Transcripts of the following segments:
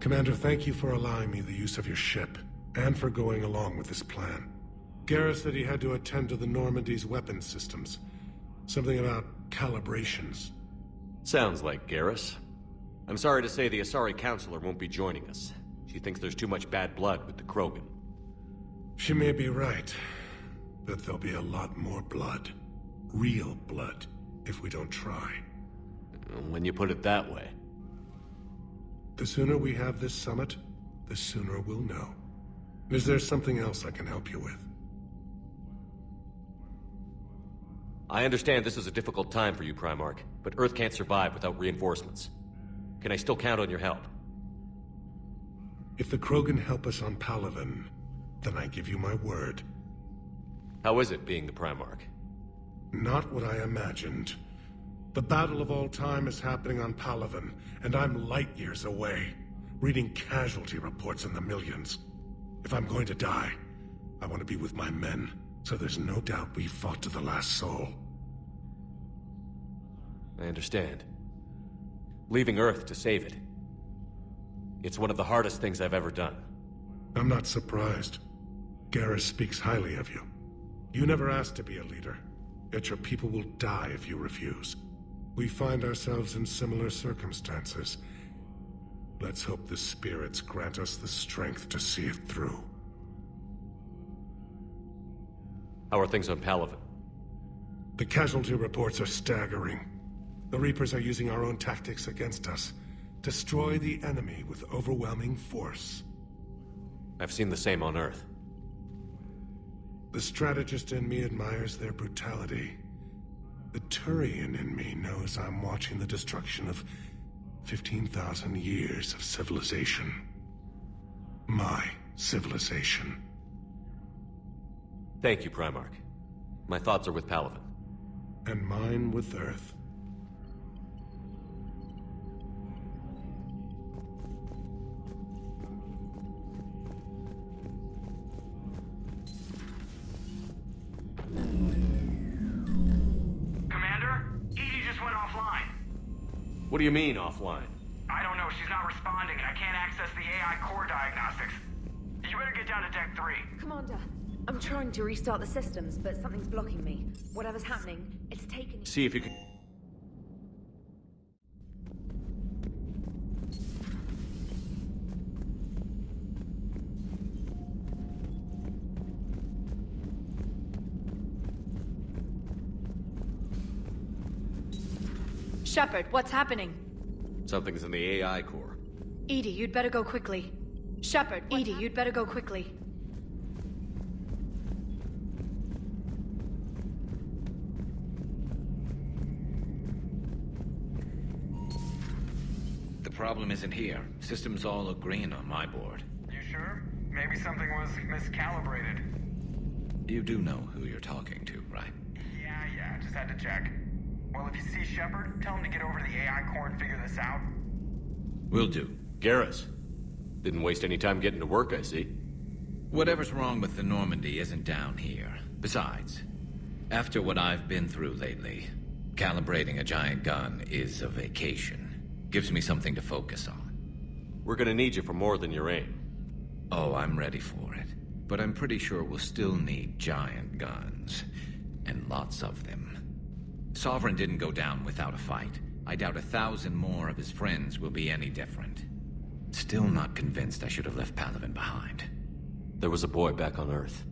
Commander, thank you for allowing me the use of your ship, and for going along with this plan. Garrus said he had to attend to the Normandy's weapons systems. Something about calibrations. Sounds like Garrus. I'm sorry to say the Asari Counselor won't be joining us. She thinks there's too much bad blood with the Krogan. She may be right, but there'll be a lot more blood. Real blood, if we don't try. When you put it that way. The sooner we have this summit, the sooner we'll know. Is there something else I can help you with? I understand this is a difficult time for you, Primarch, but Earth can't survive without reinforcements. Can I still count on your help? If the Krogan help us on Palaven, then I give you my word. How is it being the Primarch? Not what I imagined. The battle of all time is happening on Palaven, and I'm light years away, reading casualty reports in the millions. If I'm going to die, I want to be with my men, so there's no doubt we fought to the last soul. I understand. Leaving Earth to save it. It's one of the hardest things I've ever done. I'm not surprised. Garrus speaks highly of you. You never asked to be a leader, yet your people will die if you refuse. We find ourselves in similar circumstances. Let's hope the spirits grant us the strength to see it through. How are things on Palaven? The casualty reports are staggering. The Reapers are using our own tactics against us. Destroy the enemy with overwhelming force. I've seen the same on Earth. The strategist in me admires their brutality. The Turian in me knows I'm watching the destruction of 15,000 years of civilization. My civilization. Thank you, Primarch. My thoughts are with Palaven. And mine with Earth. What do you mean, offline? I don't know, she's not responding, and I can't access the AI core diagnostics. You better get down to Deck 3. Commander, I'm trying to restart the systems, but something's blocking me. Whatever's happening, it's taken... See if you can... Shepard, what's happening? Something's in the AI core. EDI, you'd better go quickly. Shepard, EDI, you'd better go quickly. The problem isn't here. Systems all agreeing on my board. You sure? Maybe something was miscalibrated. You do know who you're talking to, right? Yeah, just had to check. Well, if you see Shepard, tell him to get over to the AI core and figure this out. Will do. Garrus. Didn't waste any time getting to work, I see. Whatever's wrong with the Normandy isn't down here. Besides, after what I've been through lately, calibrating a giant gun is a vacation. Gives me something to focus on. We're gonna need you for more than your aim. Oh, I'm ready for it. But I'm pretty sure we'll still need giant guns. And lots of them. Sovereign didn't go down without a fight. I doubt 1,000 more of his friends will be any different. Still not convinced I should have left Palaven behind. There was a boy back on Earth.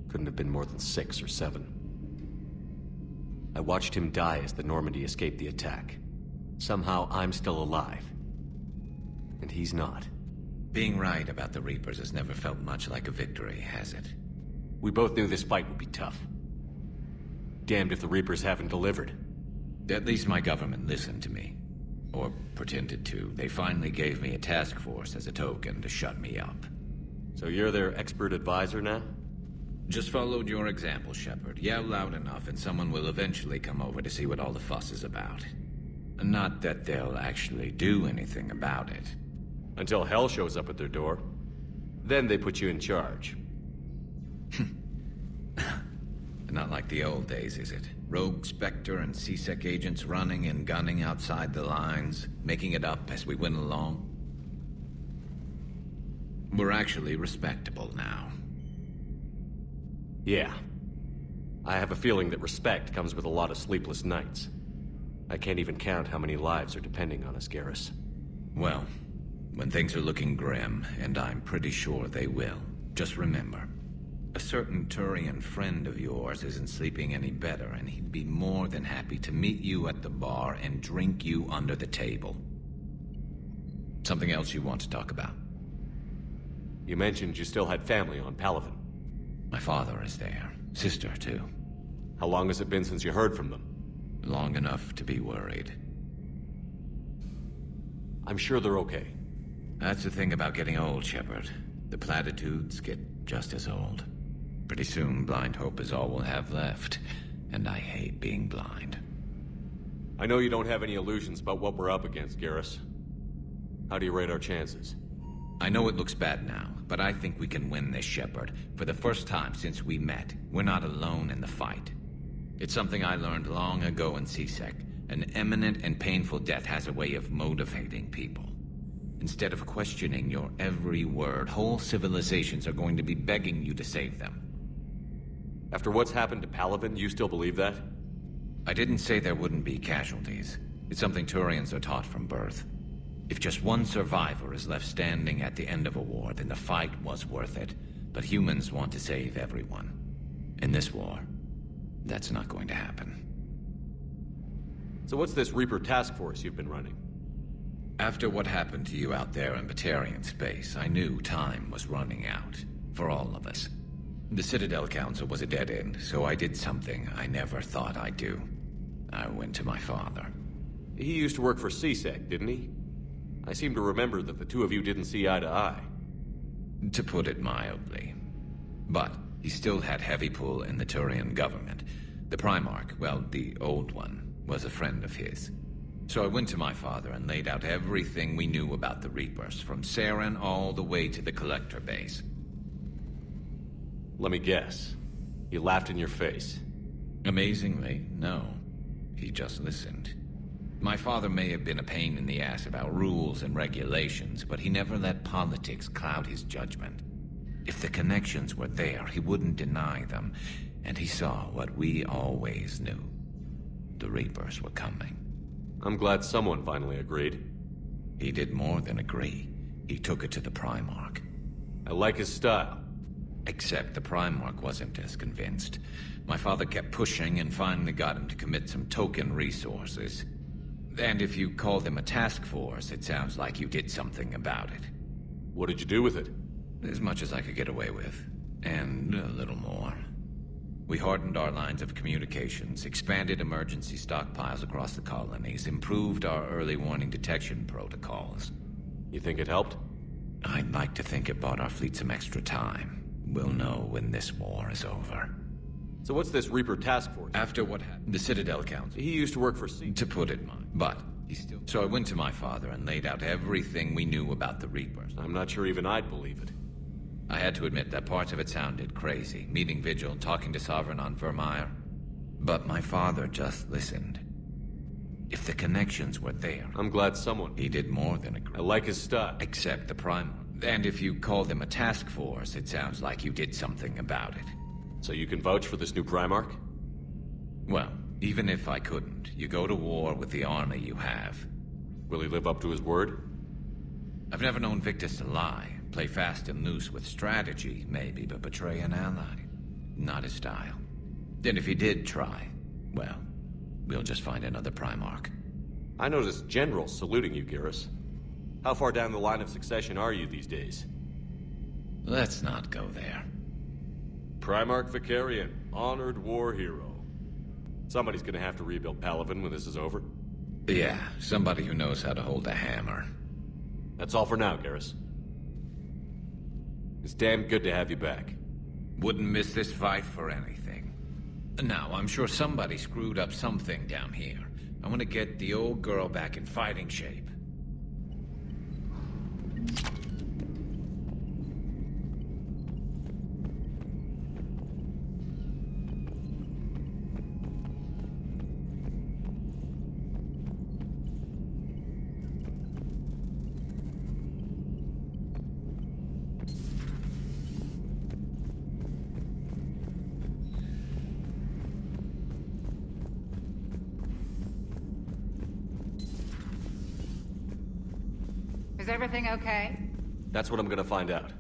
Couldn't have been more than 6 or 7. I watched him die as the Normandy escaped the attack. Somehow I'm still alive. And he's not. Being right about the Reapers has never felt much like a victory, has it? We both knew this fight would be tough. Damned if the Reapers haven't delivered. At least my government listened to me. Or pretended to. They finally gave me a task force as a token to shut me up. So you're their expert advisor now? Just followed your example, Shepard. Yell loud enough and someone will eventually come over to see what all the fuss is about. Not that they'll actually do anything about it. Until hell shows up at their door. Then they put you in charge. Not like the old days, is it? Rogue Spectre and C-Sec agents running and gunning outside the lines, making it up as we went along? We're actually respectable now. Yeah. I have a feeling that respect comes with a lot of sleepless nights. I can't even count how many lives are depending on us, Garrus. Well, when things are looking grim, and I'm pretty sure they will, just remember, a certain Turian friend of yours isn't sleeping any better, and he'd be more than happy to meet you at the bar and drink you under the table. Something else you want to talk about? You mentioned you still had family on Palaven. My father is there. Sister, too. How long has it been since you heard from them? Long enough to be worried. I'm sure they're okay. That's the thing about getting old, Shepard. The platitudes get just as old. Pretty soon, blind hope is all we'll have left. And I hate being blind. I know you don't have any illusions about what we're up against, Garrus. How do you rate our chances? I know it looks bad now, but I think we can win this, Shepard. For the first time since we met, we're not alone in the fight. It's something I learned long ago in C-Sec. An imminent and painful death has a way of motivating people. Instead of questioning your every word, whole civilizations are going to be begging you to save them. After what's happened to Palaven, you still believe that? I didn't say there wouldn't be casualties. It's something Turians are taught from birth. If just one survivor is left standing at the end of a war, then the fight was worth it. But humans want to save everyone. In this war, that's not going to happen. So what's this Reaper task force you've been running? After what happened to you out there in Batarian space, I knew time was running out. For all of us. The Citadel Council was a dead end, so I did something I never thought I'd do. I went to my father. He used to work for C-Sec, didn't he? I seem to remember that the two of you didn't see eye to eye. To put it mildly. But he still had heavy pull in the Turian government. The Primarch, well, the old one, was a friend of his. So I went to my father and laid out everything we knew about the Reapers, from Saren all the way to the Collector base. Let me guess. He laughed in your face. Amazingly, no. He just listened. My father may have been a pain in the ass about rules and regulations, but he never let politics cloud his judgment. If the connections were there, he wouldn't deny them, and he saw what we always knew. The Reapers were coming. I'm glad someone finally agreed. He did more than agree. He took it to the Primarch. I like his style. Except the Primarch wasn't as convinced. My father kept pushing and finally got him to commit some token resources. And if you call them a task force, it sounds like you did something about it. What did you do with it? As much as I could get away with. And a little more. We hardened our lines of communications, expanded emergency stockpiles across the colonies, improved our early warning detection protocols. You think it helped? I'd like to think it bought our fleet some extra time. We'll know when this war is over. So what's this Reaper task force? After what happened, the Citadel Council. He used to work for C. To put it mildly, but he's still... So I went to my father and laid out everything we knew about the Reapers. I'm not sure even I'd believe it. I had to admit that parts of it sounded crazy. Meeting Vigil, talking to Sovereign on Vermeer. But my father just listened. If the connections were there... I'm glad someone... He did more than agree. I like his style. Except the Primarch. And if you call them a task force, it sounds like you did something about it. So you can vouch for this new Primarch? Well, even if I couldn't, you go to war with the army you have. Will he live up to his word? I've never known Victus to lie. Play fast and loose with strategy, maybe, but betray an ally. Not his style. Then if he did try, well, we'll just find another Primarch. I noticed generals saluting you, Garrus. How far down the line of succession are you these days? Let's not go there. Primarch Vicarian, honored war hero. Somebody's gonna have to rebuild Palaven when this is over. Yeah, somebody who knows how to hold a hammer. That's all for now, Garrus. It's damn good to have you back. Wouldn't miss this fight for anything. Now, I'm sure somebody screwed up something down here. I want to get the old girl back in fighting shape. Is everything okay? That's what I'm gonna find out.